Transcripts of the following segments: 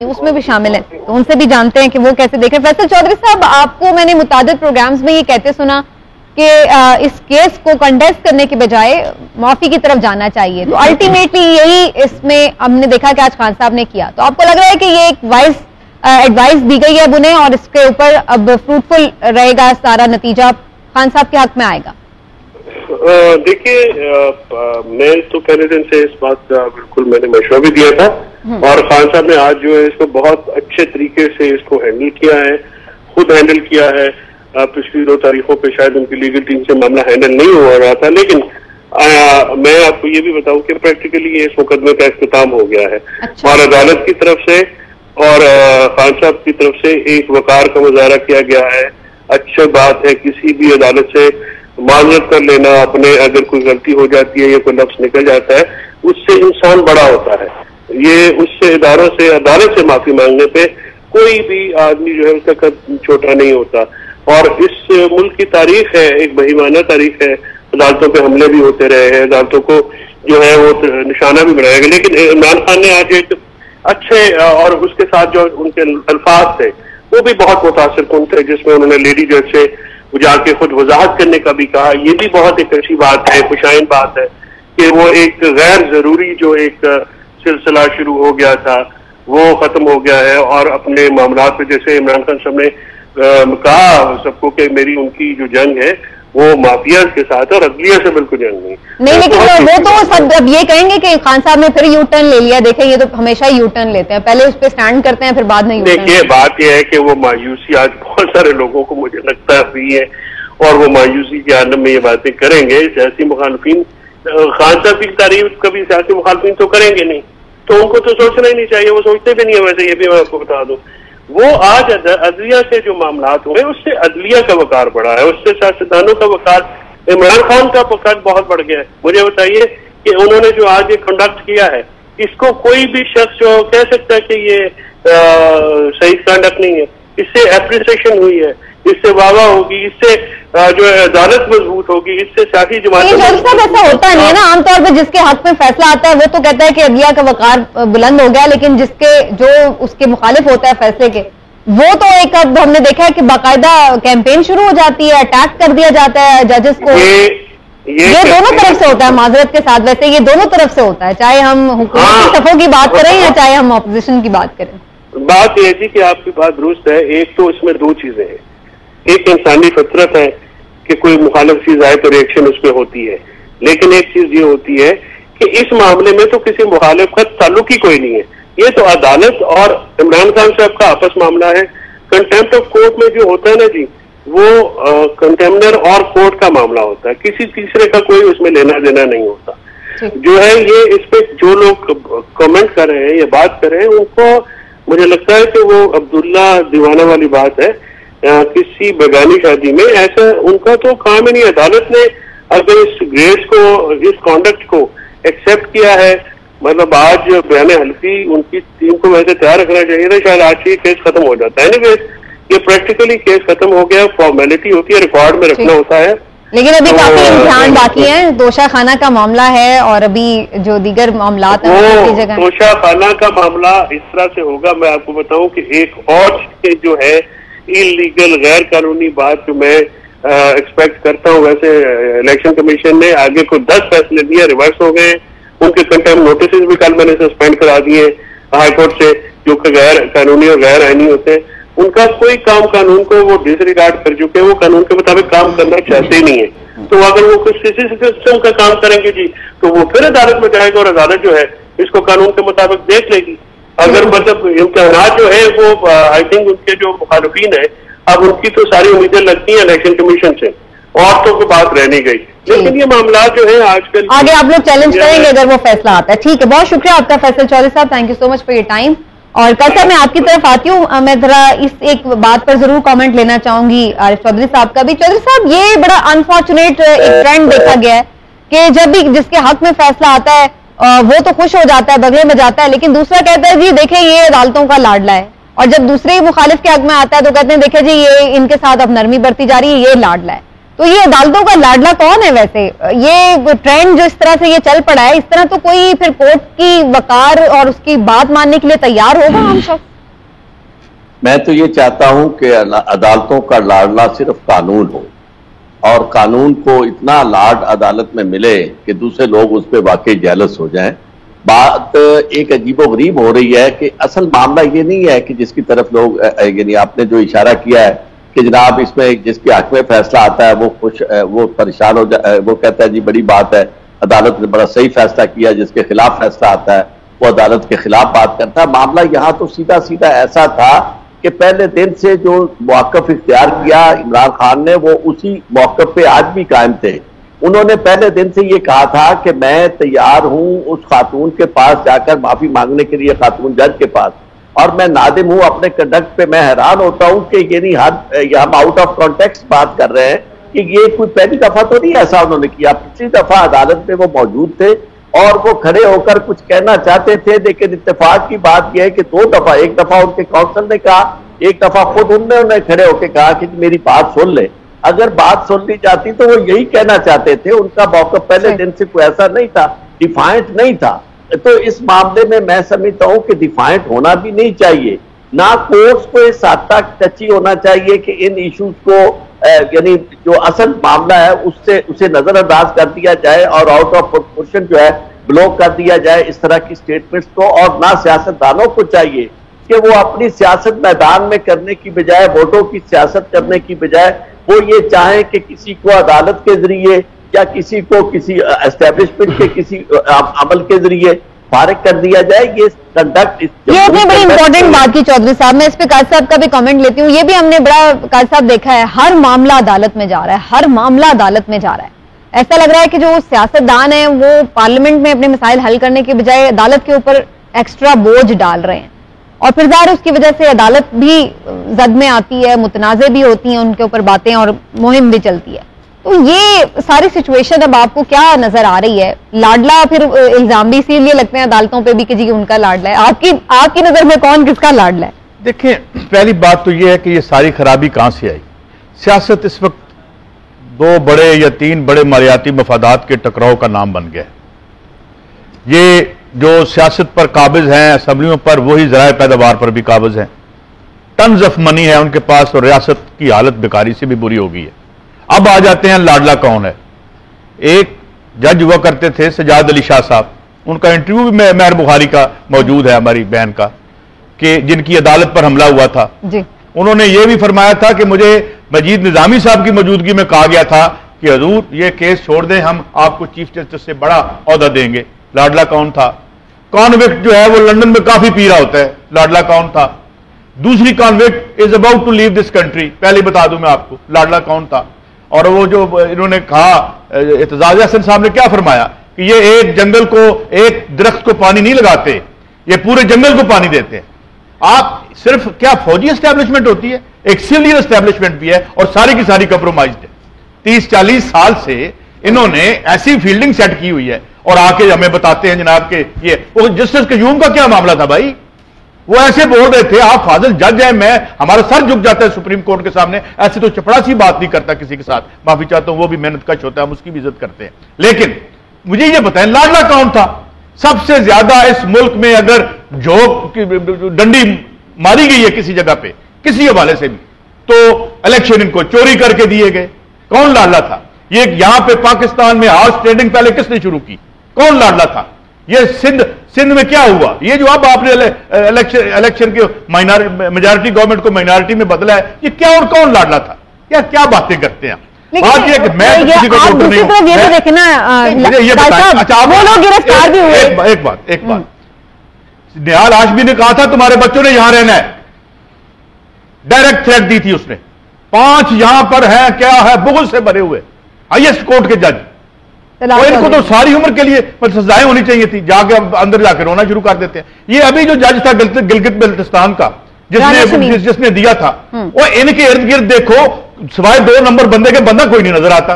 उसमें भी शामिल है, तो उनसे भी जानते हैं कि वो कैसे देख रहे हैं। फैसल चौधरी साहब, आपको मैंने मुतादिद प्रोग्राम्स में ये कहते सुना कि इस केस को कंटेस्ट करने के बजाय माफी की तरफ जाना चाहिए, तो अल्टीमेटली यही इसमें हमने देखा कि आज खान साहब ने किया। तो आपको लग रहा है कि ये एक वाइज एडवाइस दी गई है अब उन्हें और इसके ऊपर अब फ्रूटफुल रहेगा, सारा नतीजा खान साहब के हक में आएगा? देखिए, मैं तो पहले दिन से इस बात का बिल्कुल मैंने मशवरा भी दिया था और खान साहब ने आज जो है इसको बहुत अच्छे तरीके से इसको हैंडल किया है, खुद हैंडल किया है। पिछली 2 तारीखों पे शायद उनकी लीगल टीम से मामला हैंडल नहीं हो रहा था, लेकिन मैं आपको ये भी बताऊं कि प्रैक्टिकली ये इस मुकदमे का इख्तिताम हो गया है। अच्छा। और अदालत की तरफ से और खान साहब की तरफ से एक वकार का मुजाहरा किया गया है। अच्छी बात है, किसी भी अदालत से माजरत कर लेना, अपने अगर कोई गलती हो जाती है या कोई लफ्ज निकल जाता है, उससे इंसान बड़ा होता है। ये उससे इदारों से, अदालत से माफी मांगने पे कोई भी आदमी जो है उसका कद छोटा नहीं होता। और इस मुल्क की तारीख है, एक बहीमाना तारीख है, अदालतों पे हमले भी होते रहे हैं, अदालतों को जो है वो निशाना भी बनाया गया। लेकिन इमरान खान ने आज एक अच्छे और उसके साथ जो उनके अल्फाज थे वो भी बहुत मुतासिर कुन थे, जिसमें उन्होंने लेडी जज से जाके खुद वजाहत करने का भी कहा। ये भी बहुत एक अच्छी बात है, खुशाइन बात है कि वो एक गैर जरूरी जो एक सिलसिला शुरू हो गया था वो खत्म हो गया है और अपने मामला पे, जैसे इमरान खान साहब ने कहा सबको कि मेरी उनकी जो जंग है वो माफिया के साथ और अदलिया से बिल्कुल जंग नहीं। लेकिन वो तो सब अब ये कहेंगे कि खान साहब ने फिर यू टर्न ले लिया। देखें, ये तो हमेशा यू टर्न लेते हैं, पहले उस पर स्टैंड करते हैं फिर बाद में। देखिए, बात यह है कि वो मायूसी आज बहुत सारे लोगों को मुझे लगता हुई है और वो मायूसी के आलम में ये बातें करेंगे। सियासी मुखालफिन खान साहब की तारीफ कभी सियासी मुखालफिन तो करेंगे नहीं, तो उनको तो सोचना ही नहीं चाहिए, वो सोचते भी नहीं है। वैसे ये भी मैं आपको बता दूं, वो आज अदलिया से जो मामलात हुए उससे अदलिया का वकार बढ़ा है, उससे सियासतदानों का वकार, इमरान खान का वकार बहुत बढ़ गया है। मुझे बताइए कि उन्होंने जो आज ये कंडक्ट किया है, इसको कोई भी शख्स जो कह सकता है कि ये सही कंडक्ट नहीं है, इससे एप्रिसिएशन हुई है, इससे वाह होगी, इससे जो है अदालत मजबूत होगी, इससे सियासी जमात। ऐसा होता नहीं है ना, आमतौर पर जिसके हक में फैसला आता है वो तो कहता है कि अदलिया का वकार बुलंद हो गया, लेकिन जिसके जो उसके मुखालिफ होता है फैसले के, वो तो एक अब हमने देखा है कि बाकायदा कैंपेन शुरू हो जाती है, अटैक कर दिया जाता है जजेस को। ये दोनों तरफ से होता है, माजरत के साथ। वैसे ये दोनों तरफ से होता है, चाहे हम हुकूमती सफों की बात करें या चाहे हम ऑपोजिशन की बात करें। बात यह थी कि आपकी बात दुरुस्त है। एक तो इसमें 2 चीजें हैं, एक इंसानी फितरत है कि कोई मुखालिफ चीज आए तो रिएक्शन उसमें होती है, लेकिन एक चीज ये होती है कि इस मामले में तो किसी मुखालिफ का ताल्लुक ही कोई नहीं है। ये तो अदालत और इमरान खान साहब का आपस मामला है। कंटेम्प्ट ऑफ कोर्ट में जो होता है ना जी, वो कंटेम्नर और कोर्ट का मामला होता है, किसी तीसरे का कोई उसमें लेना देना नहीं होता। जो है ये इस पे जो लोग कमेंट कर रहे हैं या बात कर रहे हैं, उनको मुझे लगता है कि वो अब्दुल्ला दीवाना वाली बात है, किसी बेगानी शादी में ऐसा उनका तो काम ही नहीं। अदालत ने अगर इस ग्रेस को, इस कॉन्डक्ट को एक्सेप्ट किया है, मतलब आज बयान हल्फी उनकी टीम को वैसे तैयार रखना चाहिए था, शायद आज ही केस खत्म हो जाता है। एनीवेज ये प्रैक्टिकली केस खत्म हो गया, फॉर्मेलिटी होती है, रिकॉर्ड में रखना होता है। लेकिन अभी काफी इम्तिहान बाकी है, तोशा खाना का मामला है और अभी जो दीगर मामला है। तोशा खाना का मामला इस तरह से होगा, मैं आपको बताऊं कि एक और जो है इलीगल गैर कानूनी बात जो मैं एक्सपेक्ट करता हूं, वैसे इलेक्शन कमीशन ने आगे को 10 फैसले दिए, रिवर्स हो गए। उनके कंटेम्प्ट नोटिस भी कल मैंने सस्पेंड करा दिए हाईकोर्ट से, जो कि गैर कानूनी और गैर आईनी होते हैं। उनका कोई काम कानून को वो डिसरिगार्ड कर चुके हैं, वो कानून के मुताबिक काम करना चाहते ही नहीं है। तो अगर वो कुछ किसी सिस्टम का काम करेंगे जी, तो वो फिर अदालत में जाएगा और अदालत जो है इसको कानून के मुताबिक देख लेगी। अगर मतलब इम्तिहान जो है वो आई थिंक उनके जो मुखालिफिन है, अब उनकी तो सारी उम्मीदें लगती हैं इलेक्शन कमीशन से, और तो कोई बात रह नहीं गई। लेकिन ये मामला जो है आजकल आगे आप लोग चैलेंज करेंगे अगर वो फैसला आता है। ठीक है, बहुत शुक्रिया आपका फैसल चौधरी साहब, thank you so much for your time. और कल साहब मैं आपकी तरफ आती हूँ, मैं जरा इस एक बात पर जरूर कमेंट लेना चाहूंगी आरिफ चौधरी साहब का भी। चौधरी साहब, ये बड़ा अनफॉर्चुनेट एक ट्रेंड देखा गया है कि जब भी जिसके हक में फैसला आता है वो तो खुश हो जाता है, बगले में जाता है, लेकिन दूसरा कहता है जी देखें ये अदालतों का लाडला है, और जब दूसरे मुखालिफ के हक में आता है तो कहते हैं देखें जी ये इनके साथ अब नरमी बरती जा रही है, ये लाडला है। तो ये अदालतों का लाडला कौन है? वैसे ये ट्रेंड जो इस तरह से ये चल पड़ा है, इस तरह तो कोई फिर कोर्ट की वकार और उसकी बात मानने के लिए तैयार होगा आम शख्स? मैं तो ये चाहता हूं कि अदालतों का लाडला सिर्फ कानून हो और कानून को इतना लाड अदालत में मिले कि दूसरे लोग उस पर वाकई जेलस हो जाएं। बात एक अजीबोगरीब हो रही है कि असल मामला ये नहीं है कि जिसकी तरफ लोग यानी आपने जो इशारा किया है कि जनाब इसमें जिसके हक में फैसला आता है वो खुश वो परेशान हो जाए, वो कहता है जी बड़ी बात है, अदालत ने बड़ा सही फैसला किया, जिसके खिलाफ फैसला आता है वो अदालत के खिलाफ बात करता है। मामला यहाँ तो सीधा सीधा ऐसा था कि पहले दिन से जो मौक़िफ़ इख्तियार किया इमरान खान ने वो उसी मौक़िफ़ पे आज भी कायम थे। उन्होंने पहले दिन से ये कहा था कि मैं तैयार हूं उस खातून के पास जाकर माफी मांगने के लिए, खातून जज के पास, और मैं नादिम हूं अपने कंडक्ट पे। मैं हैरान होता हूं कि ये नहीं हम आउट ऑफ कॉन्टेक्स्ट बात कर रहे हैं कि ये कोई पहली दफा तो नहीं ऐसा उन्होंने किया। पिछली दफा अदालत में वो मौजूद थे और वो खड़े होकर कुछ कहना चाहते थे, लेकिन इत्तेफाक की बात यह है कि दो दफा, एक दफा उनके काउंसिल ने कहा, एक दफा खुद उन्होंने खड़े होकर कहा कि मेरी बात सुन ले। अगर बात सुन ली जाती तो वो यही कहना चाहते थे। उनका मौक़िफ़ पहले दिन से कोई ऐसा नहीं था, डिफाइंट नहीं था। तो इस मामले में मैं समझता हूं कि डिफाइंट होना भी नहीं चाहिए, ना कोर्ट्स को इस हद तक टची होना चाहिए कि इन इश्यूज को यानी जो असल मामला है उससे उसे नजरअंदाज कर दिया जाए और आउट ऑफ प्रोपोर्शन जो है ब्लॉक कर दिया जाए इस तरह की स्टेटमेंट्स को। और ना सियासतदानों को चाहिए कि वो अपनी सियासत मैदान में करने की बजाय, वोटों की सियासत करने की बजाय, वो ये चाहें कि किसी को अदालत के जरिए या किसी को किसी एस्टेब्लिशमेंट के किसी अमल के जरिए फारिग कर दिया जाए। ये कंडक्ट ये आपने बड़ी इंपॉर्टेंट बात की चौधरी साहब। मैं इस पे काजी साहब का भी कमेंट लेती हूँ। ये भी हमने बड़ा काजी साहब देखा है, हर मामला अदालत में जा रहा है, हर मामला अदालत में जा रहा है। ऐसा लग रहा है कि जो सियासतदान है वो पार्लियामेंट में अपने मसाइल हल करने के बजाय अदालत के ऊपर एक्स्ट्रा बोझ डाल रहे हैं और फिर ज़ाहिर उसकी वजह से अदालत भी जद में आती है, मुतनाज़े भी होती हैं उनके ऊपर बातें और मुहिम भी चलती है। तो ये सारी सिचुएशन अब आपको क्या नजर आ रही है? लाडला फिर इल्जाम भी इसीलिए लगते हैं अदालतों पे भी कि जी उनका लाडला है। आपकी नजर में कौन किसका लाडला है? देखिए, पहली बात तो ये है कि ये सारी खराबी कहां से आई। सियासत इस वक्त दो बड़े या तीन बड़े मालियाती मफादात के टकराव का नाम बन गया है। ये जो सियासत पर काबिज हैं, असम्बलियों पर, वही ज़राए पैदावार पर भी काबिज हैं। टन्स ऑफ मनी है उनके पास और रियासत की हालत बेकारी से भी बुरी हो गई है। अब आ जाते हैं लाडला कौन है। एक जज हुआ करते थे सजाद अली शाह साहब, उनका इंटरव्यू भी मेहर बुखारी का मौजूद है, हमारी बहन का, कि जिनकी अदालत पर हमला हुआ था जी। उन्होंने ये भी फरमाया था कि मुझे मजीद निजामी साहब की मौजूदगी में कहा गया था कि हजूर ये केस छोड़ दें, हम आपको चीफ जस्टिस से बड़ा औहदा देंगे। लाडला कौन था? कॉन्विक्ट जो है वो लंदन में काफी पी रहा होता है, लाडला कौन था? दूसरी convict is about to leave this country, पहले बता दूं मैं आपको लाडला कौन था। और वो जो इन्होंने कहा, एतजाज हसन साहब ने क्या फरमाया कि ये एक जंगल को, एक दरख्त को पानी नहीं लगाते, ये पूरे जंगल को पानी देते हैं। आप सिर्फ क्या फौजी एस्टैब्लिशमेंट होती है, एक सिविलियन एस्टैब्लिशमेंट भी है और सारी की सारी कंप्रोमाइज्ड है। 30-40 साल से इन्होंने ऐसी फील्डिंग सेट की हुई है और आके हमें बताते हैं जनाब के ये वो जस्टिस कयूम का क्या मामला था भाई? वो ऐसे बोल रहे थे, आप फाजिल जज हैं, मैं हमारा सर झुक जाता है सुप्रीम कोर्ट के सामने। ऐसे तो चपड़ासी बात नहीं करता किसी के साथ, माफी चाहता हूं, वो भी मेहनत कश होता है, हम उसकी भी इज्जत करते हैं। लेकिन मुझे ये बताएं लाडला कौन था? सबसे ज्यादा इस मुल्क में अगर झोंक डंडी मारी गई है किसी जगह पे, किसी हवाले से भी, तो इलेक्शन इनको चोरी करके दिए गए। कौन लाडला था? ये यहां पे पाकिस्तान में हाउस ट्रेडिंग पहले किसने शुरू की? कौन लाडला था? ये सिंध में क्या हुआ? ये जो अब आपने इलेक्शन के मेजॉरिटी गवर्नमेंट को माइनॉरिटी में बदला है, ये क्या और कौन लाडला था? क्या बातें करते हैं? बात ये कि मैं किसी को वोट नहीं हूं। ये बताएं, अच्छा आप एक बात निहाल हाशमी ने कहा था तुम्हारे बच्चों ने यहां रहना है, डायरेक्ट थ्रेट दी थी उसने। 5 यहां पर है, क्या है, बुग़्ज़ से भरे हुए हाईएस्ट कोर्ट के जज, तो इनको तो सारी उम्र के लिए सजाएं होनी चाहिए थी। जाके अंदर जाकर रोना शुरू कर देते हैं। ये अभी जो जज था गिलगित बल्तिस्तान का, जिसने दिया था, वो इनके इर्द गिर्द देखो सिवाय 2 नंबर बंदे के बंदा कोई नहीं नजर आता।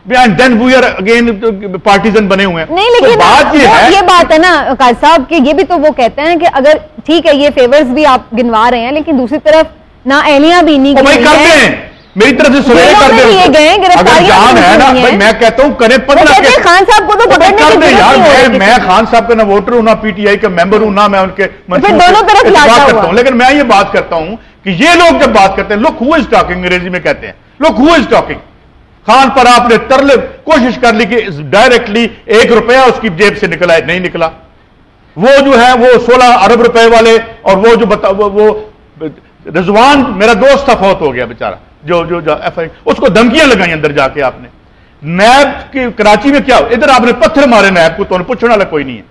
And then we are again partisan बने हुए हैं। नहीं, लेकिन तो बात ये बात है ना काजी साहब कि ये भी तो वो कहते हैं कि अगर ठीक है ये फेवर्स भी आप गिनवा रहे हैं, लेकिन दूसरी तरफ ना एहलियां भी नहीं करते हैं। मेरी तरफ से सवेरे कर दे लिए गए, अगर गिरफ्तारियां जान है ना हुई भाई, हैं। मैं कहता हूं करें 15 कहते हैं खान साहब को तो पकड़ने की कर दे जरूरत यार। नहीं हो रही मैं किसी खान साहब का ना वोटर हूं ना पीटीआई का मेंबर हूं ना मैं उनके फिर दोनों तरफ लाटा बात करता हुआ। हूं, लेकिन मैं ये बात करता हूं कि ये लोग जब बात करते हैं, लुक हु इज टॉकिंग, अंग्रेजी में कहते हैं look who is talking. Khan पर आपने तरले कोशिश कर ली कि डायरेक्टली 1 रुपया उसकी जेब से निकला है, नहीं निकला। वो जो है वो 16 अरब रुपए वाले, और वो जो वो रिजवान मेरा दोस्त था, फौत हो गया बेचारा, जो एफआई, उसको धमकियां लगाई अंदर जाके आपने। नैब की कराची में क्या, इधर आपने पत्थर मारे नैब को, तो पूछने वाला कोई नहीं है।